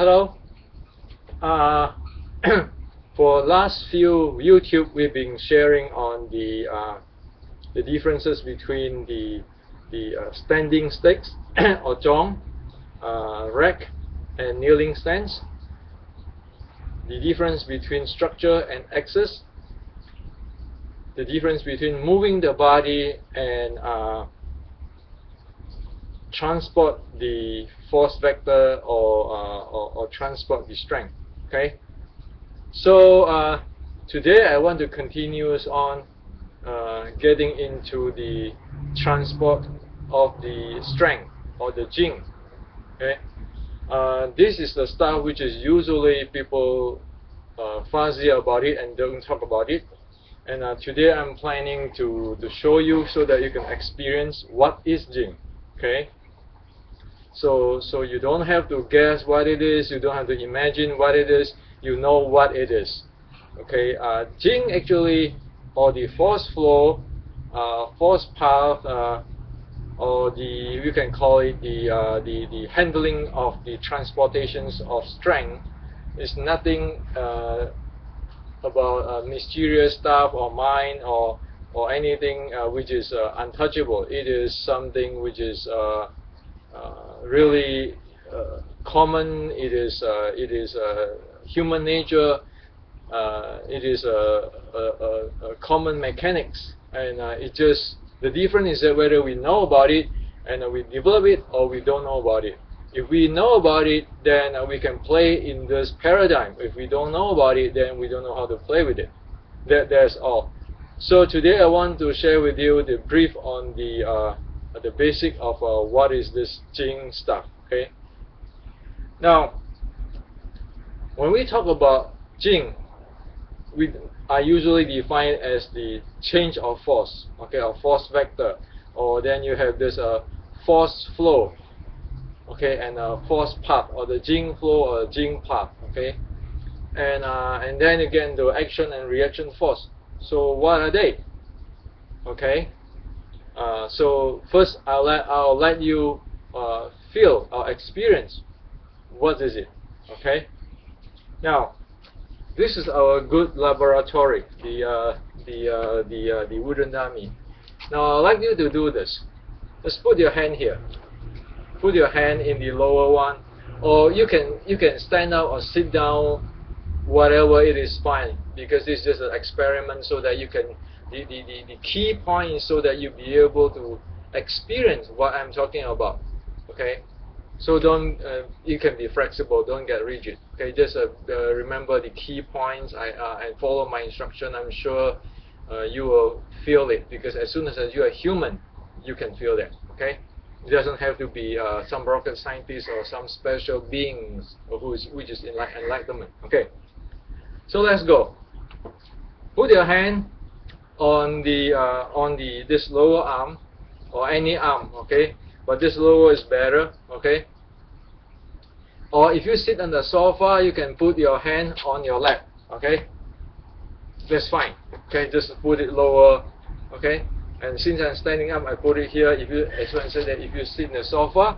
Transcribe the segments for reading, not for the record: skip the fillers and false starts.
Hello. Uh, for last few YouTube, we've been sharing on the differences between the standing stakes or zhong, rack, and kneeling stance. The difference between structure and axis. The difference between moving the body and transport the force vector or transport the strength. Okay. So today I want to continue on getting into the transport of the strength or the Jing. Okay. This is the stuff which is usually people fuzzy about it and don't talk about it. And today I'm planning to show you so that you can experience what is Jing. Okay. So you don't have to guess what it is. You don't have to imagine what it is. You know what it is. Okay. Jing actually, or the force flow, force path, or we can call it the handling of the transportations of strength, is nothing about mysterious stuff or mind or anything which is untouchable. It is something which is really common. It is human nature. It is a common mechanics, and it just the difference is that whether we know about it and we develop it or we don't know about it. If we know about it, then we can play in this paradigm. If we don't know about it, then we don't know how to play with it. That's all. So today I want to share with you the brief on the basic of what is this Jing stuff. Okay. Now, when we talk about Jing, I usually define it as the change of force, okay, or force vector, or then you have this force flow, okay, and force path, or the Jing flow or Jing path, okay, and then again the action and reaction force. So what are they? Okay. So first I'll let you feel or experience what is it. Okay. Now, this is our good laboratory, the wooden dummy. Now I'd like you to do this. Just put your hand here. Put your hand in the lower one, or you can stand up or sit down, whatever it is fine, because it's just an experiment so that you can. The key point is so that you be able to experience what I'm talking about. Okay. So don't you can be flexible. Don't get rigid. Okay, just remember the key points and follow my instruction. I'm sure you will feel it, because as soon as you are human, you can feel that. Okay, it doesn't have to be some rocket scientist or some special beings which is enlightenment. Okay, so let's go. Put your hand on this lower arm or any arm. Okay. But this lower is better, okay? Or if you sit on the sofa, you can put your hand on your lap, okay? That's fine, okay? Just put it lower, okay? And since I'm standing up, I put it here. If you, as I said, that if you sit in the sofa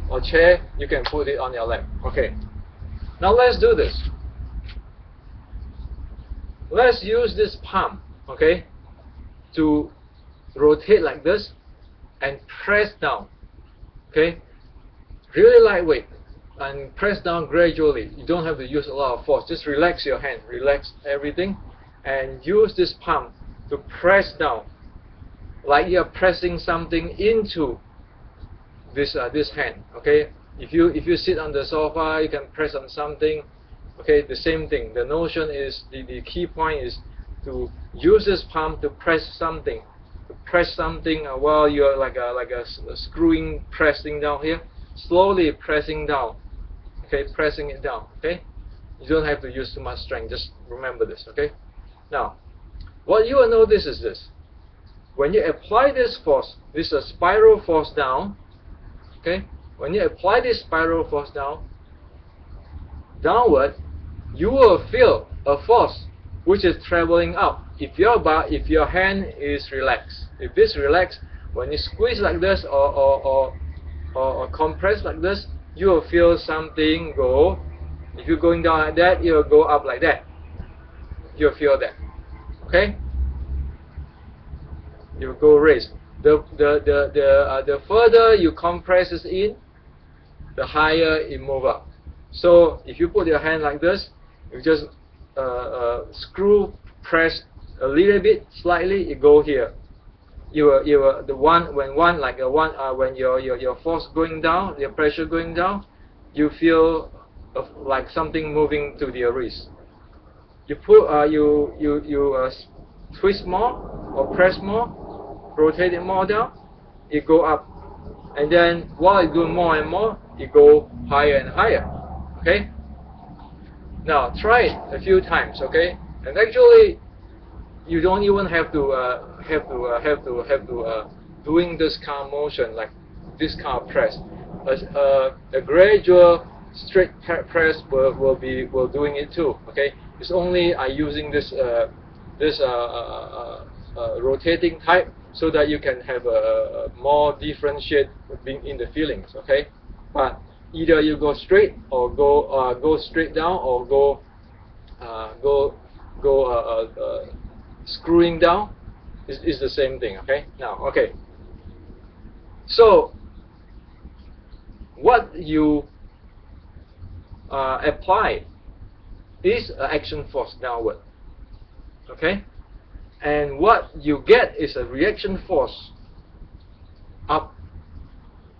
or chair, you can put it on your lap, okay? Now let's do this. Let's use this palm, okay, to rotate like this and press down, okay, really lightweight, and press down gradually. You don't have to use a lot of force. Just relax your hand, relax everything, and use this palm to press down, like you're pressing something into this hand. Okay, if you sit on the sofa, you can press on something. Okay, the same thing. The notion is the key point is to use this palm to press something. Press something while you're like a screwing, pressing down here, slowly pressing down. Okay, pressing it down. Okay, you don't have to use too much strength. Just remember this. Okay. Now, what you will notice is this: when you apply this force, this is a spiral force down. Okay, when you apply this spiral force downward, you will feel a force which is traveling up. If your hand is relaxed, if it's relaxed, when you squeeze like this or compress like this, you will feel something go. If you're going down like that, you'll go up like that. You'll feel that. Okay? You go raise. The further you compress it in, the higher it move up. So if you put your hand like this, you just screw press a little bit, slightly, it go here. The one when your force going down, your pressure going down, you feel like something moving to the wrist. You put twist more or press more, rotate it more down, it go up, and then while it go more and more, it go higher and higher. Okay. Now try it a few times. Okay, and actually you don't even have to doing this kind of motion like this kind of press. A gradual straight press will doing it too. Okay, it's only using this rotating type so that you can have a more differentiate in the feelings. Okay, but either you go straight or go straight down or go screwing down is the same thing. Okay, now okay, so what you apply is an action force downward. Okay, and what you get is a reaction force up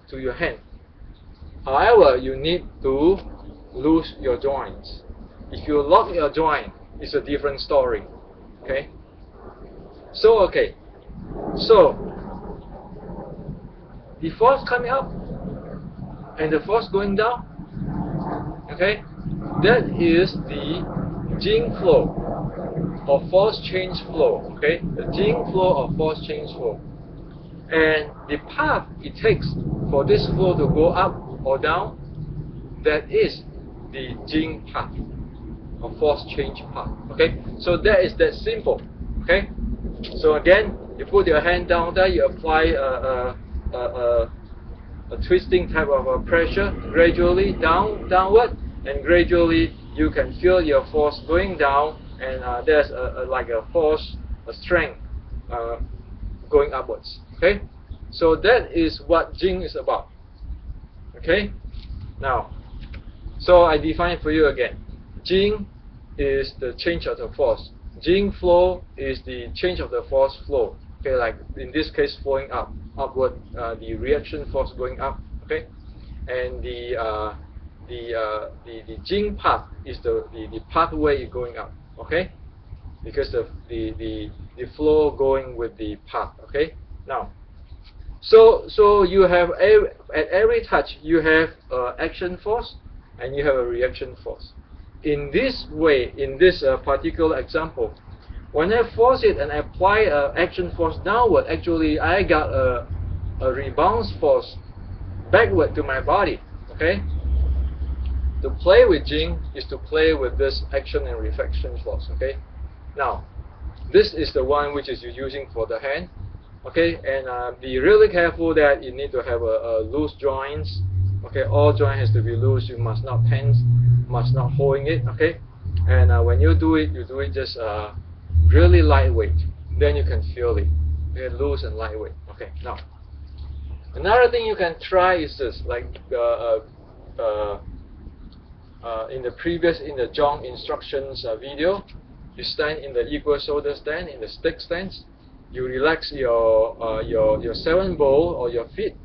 to your hand. However, you need to loose your joints. If you lock your joint, it's a different story. Okay. So the force coming up and the force going down. Okay, that is the Jing flow or force change flow. Okay, the Jing flow or force change flow, and the path it takes for this flow to go up or down, that is the Jing path or force change path. Okay, so that is that simple. Okay, so again, you put your hand down there, you apply a twisting type of pressure gradually downward, and gradually you can feel your force going down, and there's like a force, a strength going upwards. Okay, so that is what Jing is about. Okay, now, so I define for you again. Jing is the change of the force. Jing flow is the change of the force flow. Okay, like in this case, flowing upward, the reaction force going up. Okay, and the Jing path is the pathway going up. Okay, because the flow going with the path. Okay, now, so you have at every touch you have action force and you have a reaction force. In this way, in this particular example, when I force it and apply action force downward, actually I got a rebound force backward to my body. Okay. To play with Jing is to play with this action and reflection force. Okay. Now, this is the one which is you're using for the hand. Okay, and be really careful that you need to have a loose joints. Okay, all joint has to be loose. You must not tense, must not holding it. Okay, and when you do it just really lightweight. Then you can feel it. Okay, loose and lightweight. Okay, now another thing you can try is this, like in the Jong instructions video, you stand in the equal shoulder stand, in the stick stance. You relax your 7 ball or your feet,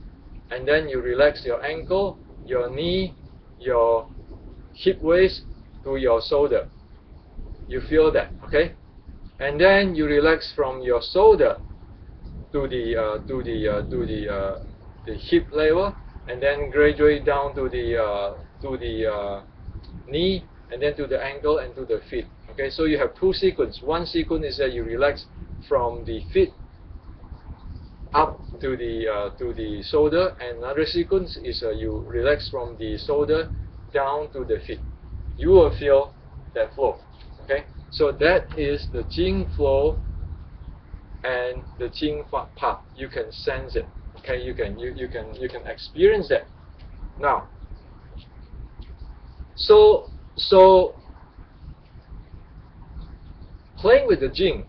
and then you relax your ankle, your knee, your hip waist to your shoulder. You feel that, okay? And then you relax from your shoulder to the hip level, and then gradually down to the knee, and then to the ankle and to the feet. Okay, so you have two sequences. One sequence is that you relax from the feet up to the shoulder, and another sequence is you relax from the shoulder down to the feet. You will feel that flow. Okay, so that is the Jing flow and the Jing path. You can sense it. Okay, you can experience that. Now, So playing with the Jing,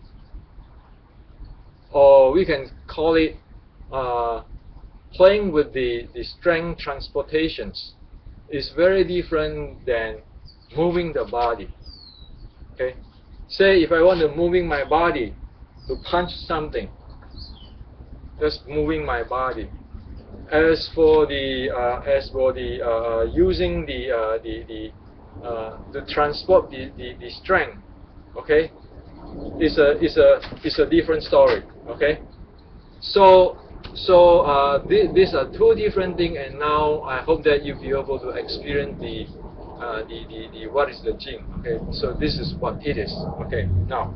or we can call it playing with the strength transportations, is very different than moving the body. Okay, say if I want to moving my body to punch something, just moving my body. As for the using to transport the strength, okay, it's a different story. Okay, so these are two different things, and now I hope that you'll be able to experience the what is the Jing. Okay, so this is what it is. Okay, now,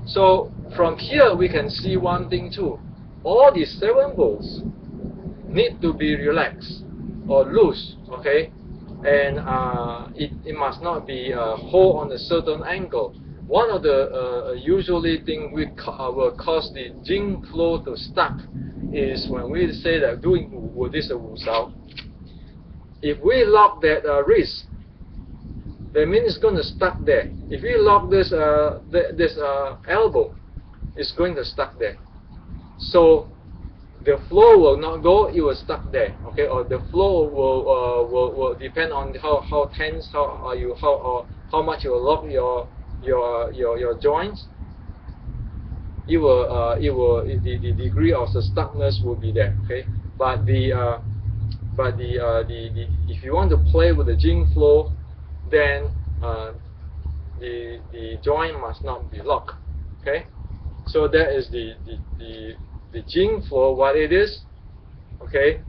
so from here we can see one thing too. All these 7 balls need to be relaxed or loose. Okay, and it must not be hold on a certain angle. One of the usually thing will cause the Jing flow to stuck is when we say that doing this Wu Sao. If we lock that wrist, that means it's going to stuck there. If we lock this elbow, it's going to stuck there. So the flow will not go; it will stuck there. Okay, or the flow will depend on how tense, how much you will lock your joints. The degree of the stuckness will be there. Okay, but if you want to play with the Jing flow, then the joint must not be locked. Okay, so that is the Jing flow, what it is. Okay,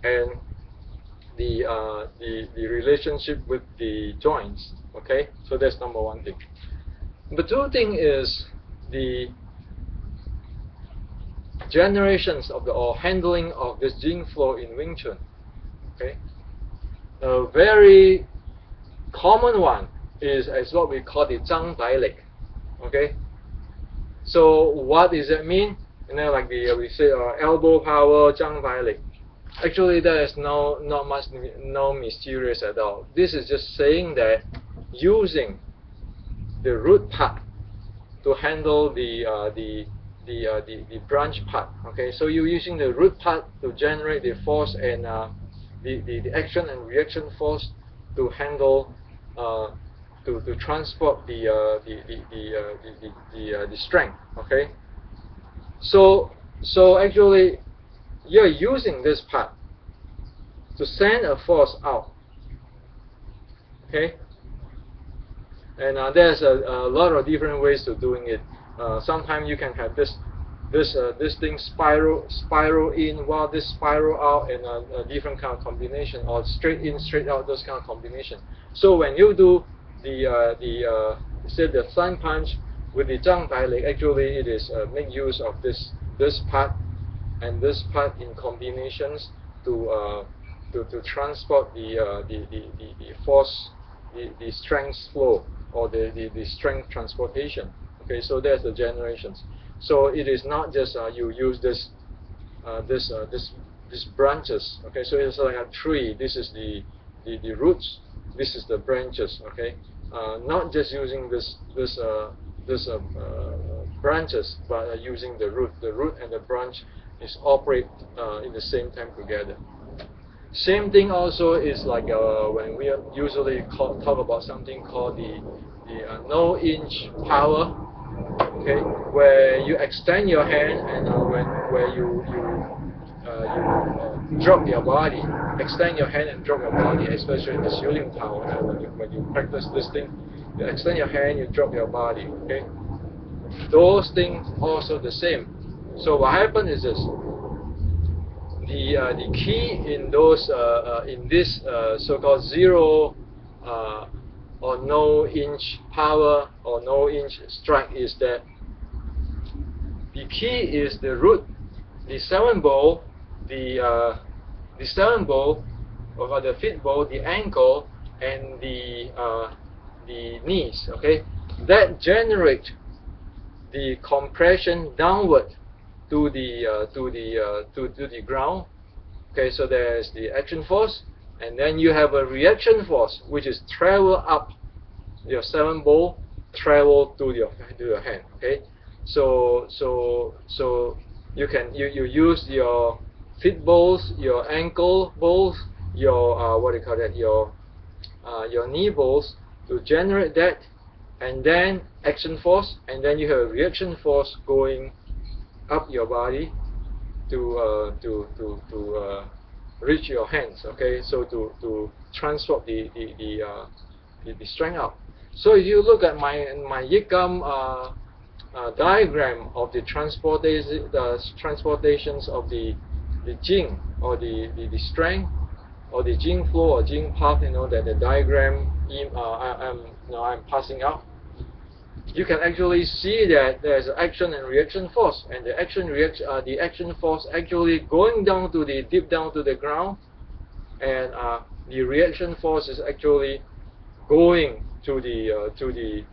and the relationship with the joints. Okay, so that's number 1 thing. Number 2 thing is the generations of or handling of this Jing flow in Wing Chun. Okay, a very common one is what we call the Zhang Bai Lik. Okay, so what does that mean? You know, like we say elbow power, Zhang Bai Lik. Actually, there is no mysterious at all. This is just saying that using the root part to handle the branch part. Okay, so you're using the root part to generate the force and the action and reaction force to handle to transport the strength. Okay, so actually you're using this part to send a force out. Okay, and there's a lot of different ways to doing it. Sometimes you can have this thing spiral in, while this spiral out, and a different kind of combination, or straight in, straight out, those kind of combination. So when you do say the sun punch with the Zhang Bai Lik, actually it is make use of this part and this part in combinations to transport the force, the strength flow, or the strength transportation. Okay, so there's the generations. So it is not just you use this branches. Okay, so it's like a tree. This is the roots. This is the branches. Okay, not just using this branches, but using the root. The root and the branch is operate in the same time together. Same thing also is like when we usually talk about something called the no-inch power. Okay, where you extend your hand and where you drop your body, extend your hand and drop your body, especially in the shooting power. When you practice this thing, you extend your hand, you drop your body. Okay, those things also the same. So what happens is this: the key in those in this so-called zero or no-inch power or no-inch strike is that the key is the root, the 7 ball, the 7 ball, or the feet ball, the ankle, and the knees. Okay, that generate the compression downward to the ground. Okay, so there's the action force, and then you have a reaction force which is travel up your 7 ball, travel to your hand. Okay, so you use your feet balls, your ankle balls, your what do you call that, your knee balls to generate that, and then action force, and then you have a reaction force going up your body to reach your hands. Okay, so to transport the strength out. So if you look at my Yigam diagram of the transportations of the Jing, or the strength, or the Jing flow or Jing path, that the diagram I'm passing out, you can actually see that there's action and reaction force, and the action force actually going down to the deep down to the ground, and the reaction force is actually going to the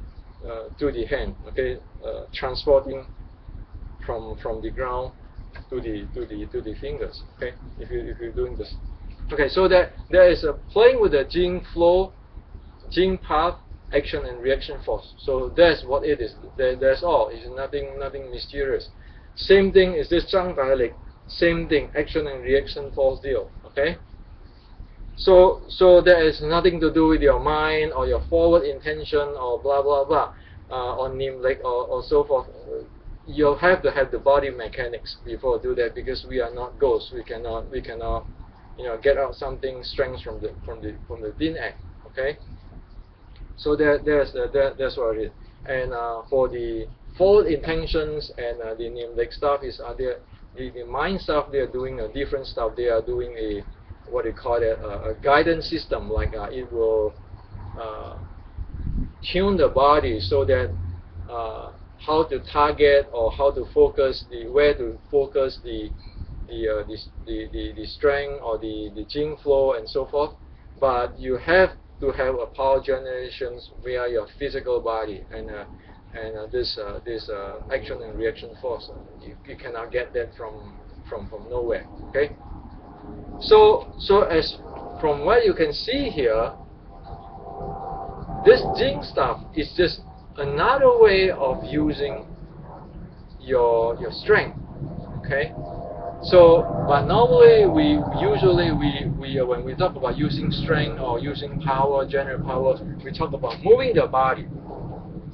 hand. Okay, transporting from the ground to the fingers. Okay, if you're doing this. Okay, so that there is a playing with the Jing flow, Jing path, action and reaction force. So that's what it is. That's all. It's nothing mysterious. Same thing is this Zhang dialect. Same thing, action and reaction force deal. Okay. So there is nothing to do with your mind or your forward intention or blah blah blah, or Nimlik or so forth. You'll have to have the body mechanics before do that, because we are not ghosts. We cannot get out something strength from the din act. Okay. So that's what it is. And for the forward intentions and the Nimlik stuff is the mind stuff. They are doing a different stuff. They are doing a what they call it, a guidance system, like it will tune the body so that how to target or how to focus where to focus the strength or the Jing flow and so forth. But you have to have a power generations via your physical body, and this action and reaction force. You cannot get that from nowhere. Okay. So as from what you can see here, this Jing stuff is just another way of using your strength. Okay. So, but normally we when we talk about using strength or using power, general powers, we talk about moving the body,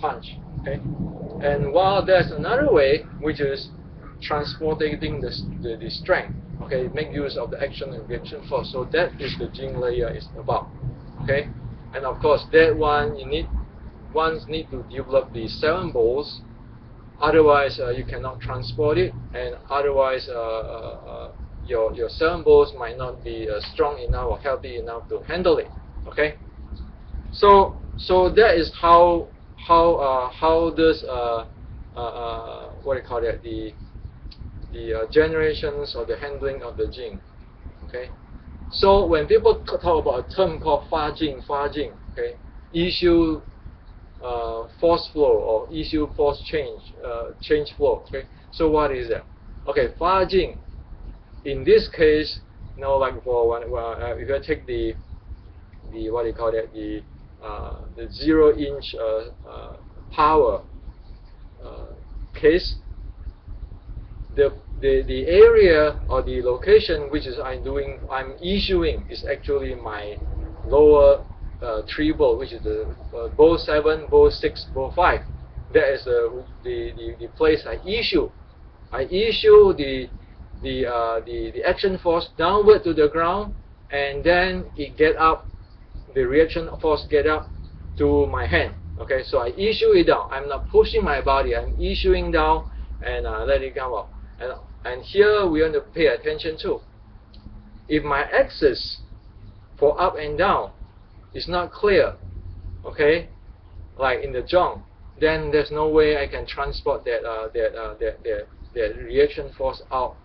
punch. Okay. And while there's another way, which is transporting the strength. Okay, make use of the action and reaction force. So that is the Jing layer is about. Okay, and of course that one one need to develop the 7 balls. Otherwise, you cannot transport it, and otherwise your 7 balls might not be strong enough or healthy enough to handle it. Okay, so that is how does what do you call that, the generations or the handling of the Jing. Okay, so when people talk about a term called Fa Jing, okay, issue force flow or issue force change flow. Okay, so what is that? Okay, Fa Jing. In this case, like for when if you take the what do you call that, the 0-inch power case. The area or the location which is I'm issuing is actually my lower 3 ball, which is the ball 7, ball 6, ball 5. That is the place I issue. I issue the action force downward to the ground, and then it get up. The reaction force get up to my hand. Okay, so I issue it down. I'm not pushing my body. I'm issuing down and let it come up. And here we want to pay attention to. If my axis for up and down is not clear, okay, like in the Zhong, then there's no way I can transport that reaction force out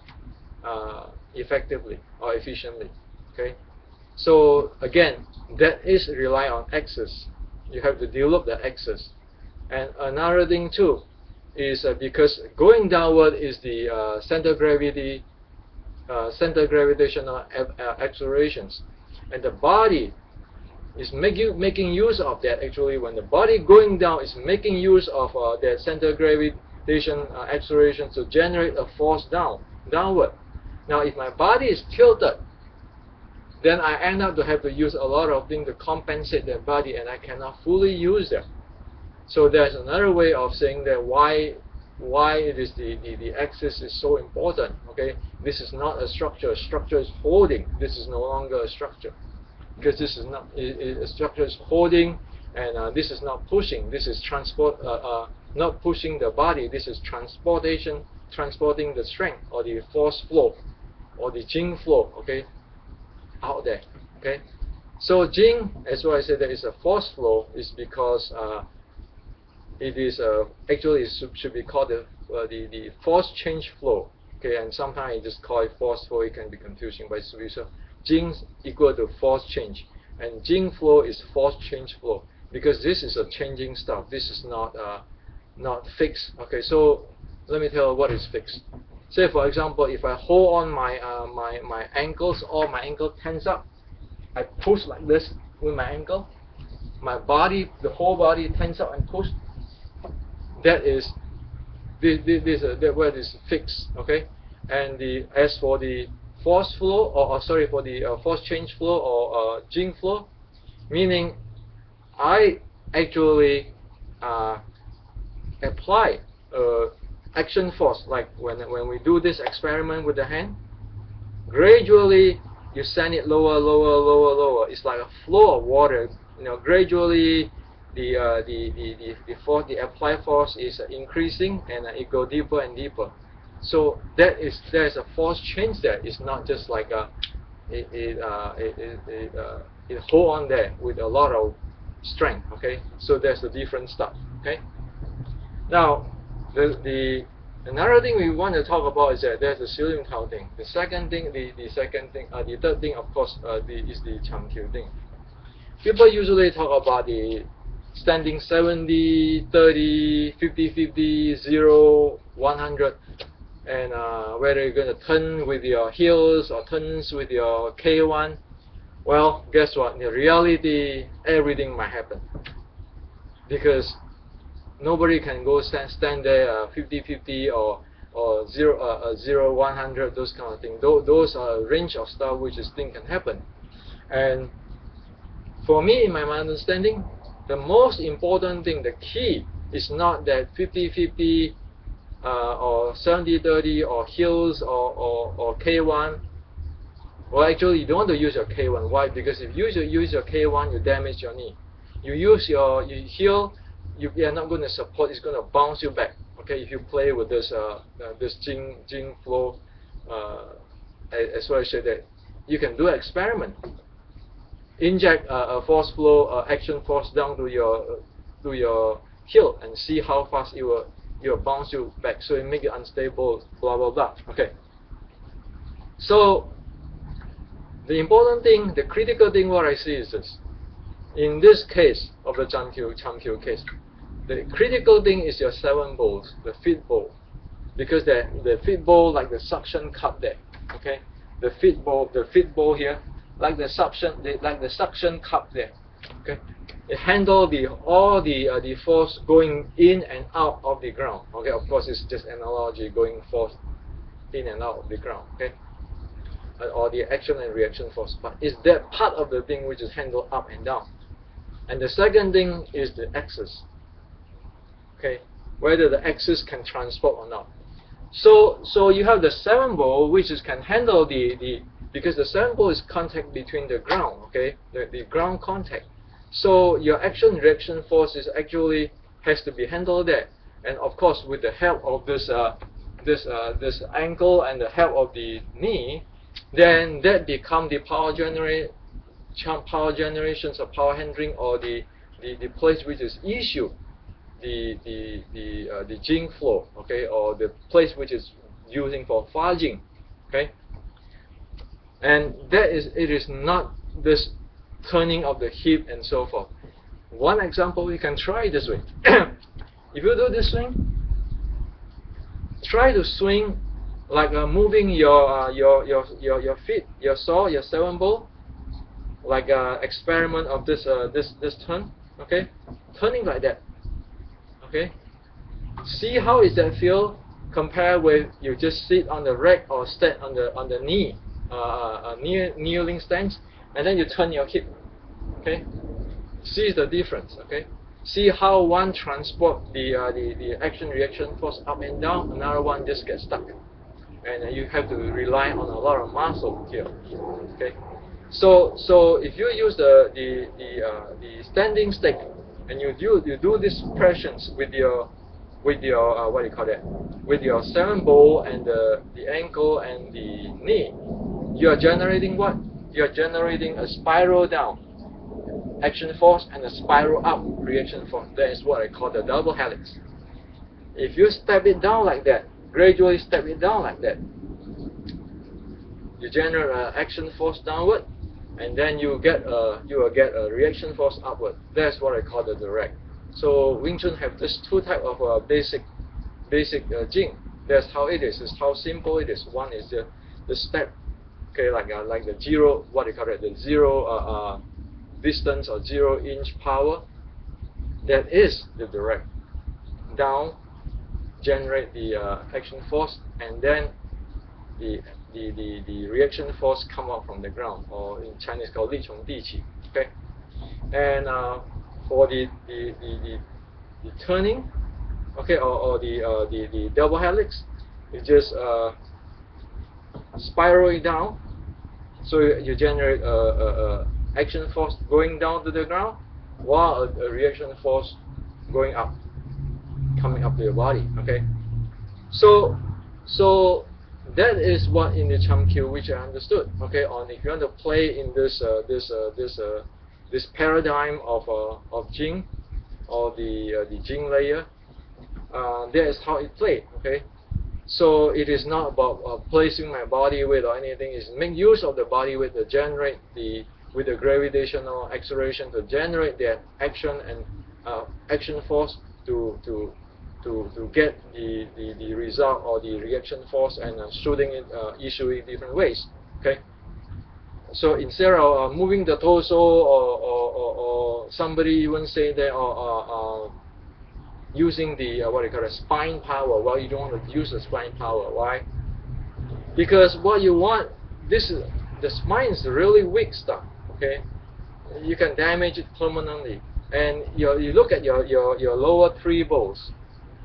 effectively or efficiently. Okay, so again, that is rely on axis. You have to develop the axis. And another thing too is because going downward is the center gravitational accelerations. and the body is making use of that. Actually, when the body going down is making use of that center gravitation acceleration to generate a force downward. Now, if my body is tilted, then I end up to have to use a lot of things to compensate that body, and I cannot fully use that. So there's another way of saying that why it is the axis is so important. Okay, this is not a structure. A structure is holding. This is no longer a structure, because this is not a structure is holding, and this is not pushing. This is not pushing the body. This is transporting the strength or the force flow or the Jing flow. Okay, out there. Okay, so Jing, as well I said, that is a force flow, is because it is actually it should be called the force change flow. Okay, and sometimes you just call it force flow. It can be confusing, but it's so Jing equal to force change, and Jing flow is force change flow, because this is a changing stuff. This is not fixed. Okay, so let me tell you what is fixed. Say for example, if I hold on my my ankles, or my ankle tense up, I push like this with my ankle, my body, the whole body tense up and push. That is where this is fixed. Okay, and as for the force flow, or sorry, for the force change flow, or Jing flow, meaning I actually apply action force, like when we do this experiment with the hand. Gradually you send it lower, lower, lower, lower. It's like a flow of water. You know, gradually the force, the applied force is increasing, and it go deeper and deeper. So there's a force change there. It's not just like it hold on there with a lot of strength. Okay, so there's a different stuff. Okay, now another thing we want to talk about is that there's the ceiling tau thing. The second thing, the third thing, of course, is the Changqiu thing. People usually talk about the standing 70, 30, 50, 50, 0, 100, and whether you're going to turn with your heels or turns with your K1. Well, guess what? In reality, everything might happen, because nobody can go stand there 50, 50 or 0, 100, those kind of things. Those are a range of stuff which is thing can happen. And for me, in my understanding, the most important thing, the key, is not that 50, 50 or 70, 30 or heels or K1. Well, actually, you don't want to use your K1. Why? Because if you use your K1, you damage your knee. You use your heel, you are not going to support. It's going to bounce you back. Okay, if you play with this this Jing flow, as well as I said, that you can do an experiment. Inject a force flow, action force down to your heel, and see how fast it will bounce you back. So it make it unstable. Blah blah blah. Okay. So the important thing, the critical thing, what I see is this. In this case of the Changqiu case, the critical thing is your 7 balls, the feed ball, because the feed ball, like the suction cup there. Okay, the feed ball here, like the suction cup there. Okay, it handle all the force going in and out of the ground. Okay, of course it's just analogy, going force in and out of the ground. Okay, or the action and reaction force, but it's that part of the thing which is handled up and down. And the second thing is the axis. Okay, whether the axis can transport or not. So you have the 7 ball, which can handle because the 7 ball is contact between the ground. Okay, the ground contact. So your action reaction force is actually has to be handled there. And of course, with the help of this ankle and the help of the knee, then that become the power generations or power handling, or the place which is issue the Jing flow, okay, or the place which is using for Jing, okay. And it is not this turning of the hip and so forth. One example, we can try this way. If you do this swing, try to swing like moving your feet, your 7 ball, like experiment of this turn, okay, turning like that, okay. See how is that feel compared with you just sit on the rack or stand on the knee, kneeling stance, and then you turn your hip, okay. See the difference, okay. See how one transport the action reaction force up and down, another one just gets stuck, and you have to rely on a lot of muscle here, okay. So if you use the standing stick and you do these pressions with your what do you call that, with your 7 ball and the ankle and the knee, you are generating what? You are generating a spiral down action force and a spiral up reaction force. That is what I call the double helix. If you step it down like that, gradually step it down like that, you generate an action force downward, and then you will get a reaction force upward. That's what I call the direct. So Wing Chun have this 2 type of basic Jing. That's how it is. It's how simple it is. One is the step, okay, like the zero, what do you call it, the zero distance or 0-inch power. That is the direct. Down, generate the action force, and then the reaction force come out from the ground, or in Chinese called 力从地起. Okay, and for the turning, okay, or the double helix, you just spiral it down, so you generate a action force going down to the ground, while a reaction force going up, coming up to your body. Okay, so that is what in the Chum Kiu which I understood. Okay, on if you want to play in this paradigm of Jing, or the Jing layer, that is how it played. Okay, so it is not about placing my body weight or anything. It's make use of the body weight to generate with the gravitational acceleration to generate the action and action force to get the result or the reaction force, and shooting it easily different ways. Okay, so instead of moving the torso, or somebody even say that, or using the what do you call it, spine power. Well, you don't want to use the spine power. Why? Because what you want, the spine is really weak stuff. Okay, you can damage it permanently. And you look at your lower 3 balls,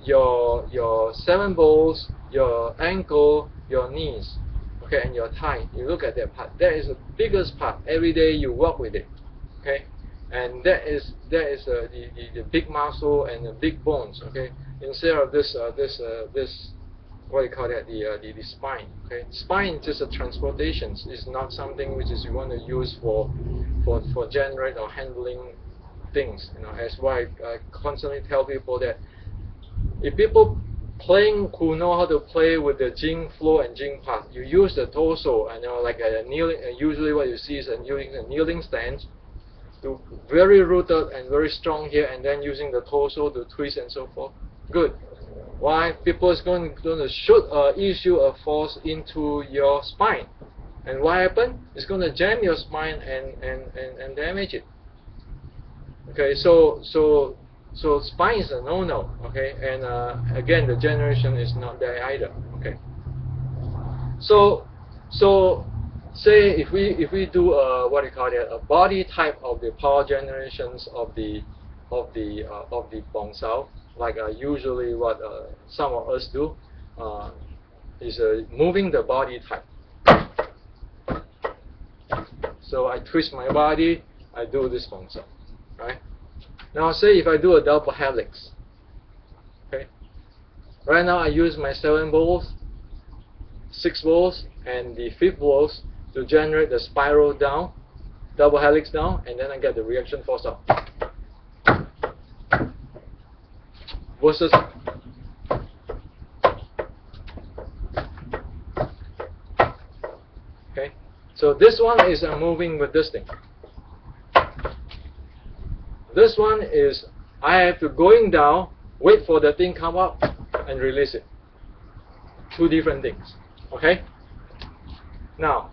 your 7 balls, your ankle, your knees, okay, and your thigh. You look at that part. That is the biggest part. Every day you work with it, okay, and that is the big muscle and the big bones. Okay, instead of this what do you call that, the spine. Okay, spine is just a transportation. It's not something which is you want to use for generate or handling things. You know, that's why I constantly tell people that if people who know how to play with the Jing flow and Jing path, you use the torso, and like a kneeling. Usually, what you see is a kneeling stance, to very rooted and very strong here, and then using the torso to twist and so forth. Good. Why? People is going to issue a force into your spine, and what happen? It's going to jam your spine and damage it. Okay, so spine is a no-no. Okay, and again, the generation is not there either. Okay, so say if we do what do you call it, a body type of the power generations of the bong sao, like usually what some of us do is moving the body type. So I twist my body, I do this bong sao. Right? Now say if I do a double helix. Okay. Right now I use my 7 balls, 6 balls, and the 5th balls to generate the spiral down, double helix down, and then I get the reaction force up. Versus okay. So this one is moving with this thing. This one is I have to going down, wait for the thing come up, and release it. 2 different things. Okay. Now,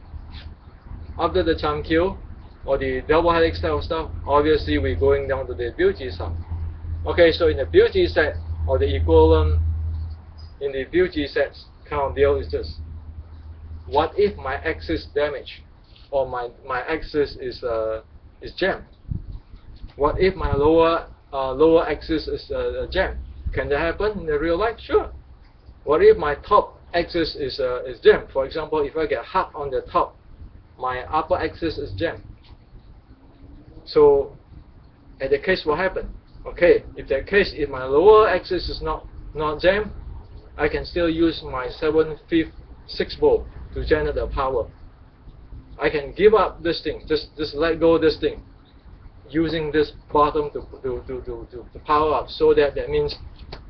after the Chum Kiu, or the double helix type of stuff, obviously we're going down to the beauty stuff. Okay, so in the beauty set, or the equivalent in the beauty sets kind of deal is this. What if my axis damaged, or my axis is jammed? What if my lower axis is jammed? Can that happen in the real life? Sure. What if my top axis is jammed? For example, if I get hot on the top, my upper axis is jammed. So, in the case, what happened? Okay, if my lower axis is not jammed, I can still use my 7/5 6 volt to generate the power. I can give up this thing, just let go of this thing, using this bottom to power up. So that means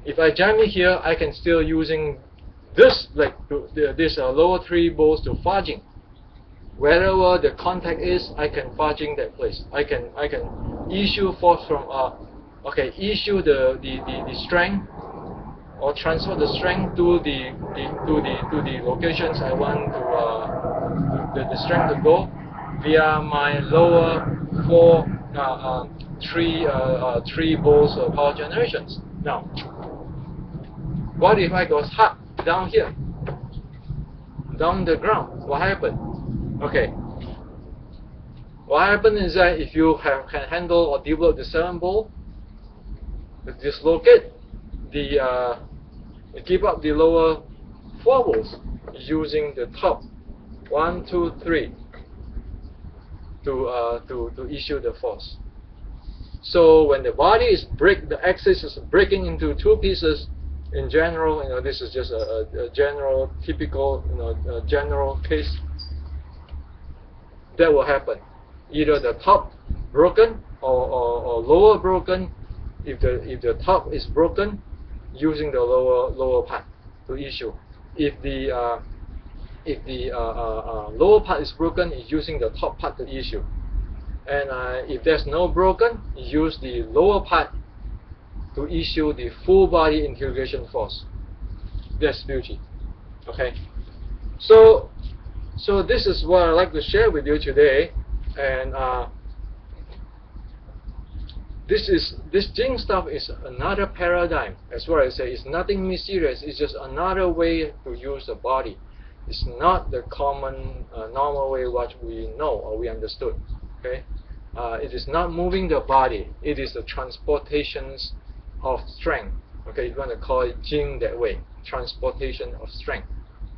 if I jam it here, I can still using this this lower 3 volts to fudging. Wherever the contact is, I can fudging that place. I can issue force from issue the strength, or transfer the strength to the locations I want the strength to go via my lower 3 volts power generations. Now, what if I go hot down here, down the ground? What happened? Okay. What happened is that if you can handle or develop the 7 volt, dislocate give up the lower 4 volts using the top 1, 2, 3 to issue the force. So when the body is the axis is breaking into 2 pieces. In general, this is just a general, typical, general case. That will happen. Either the top broken or lower broken. If the top is broken, using the lower part to issue. If the lower part is broken, it's using the top part to issue. And if there's no broken, use the lower part to issue the full body integration force. That's beauty. Okay. So this is what I'd like to share with you today, and this Jing stuff is another paradigm. As what I say, it's nothing mysterious. It's just another way to use the body. It's not the common, normal way what we know or we understood. Okay, it is not moving the body. It is the transportations of strength. Okay, you want to call it Jing that way, transportation of strength,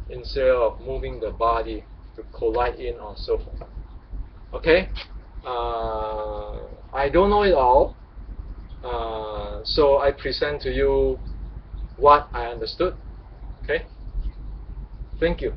instead of moving the body to collide in or so forth. Okay, I don't know it all. So I present to you what I understood. Okay, thank you.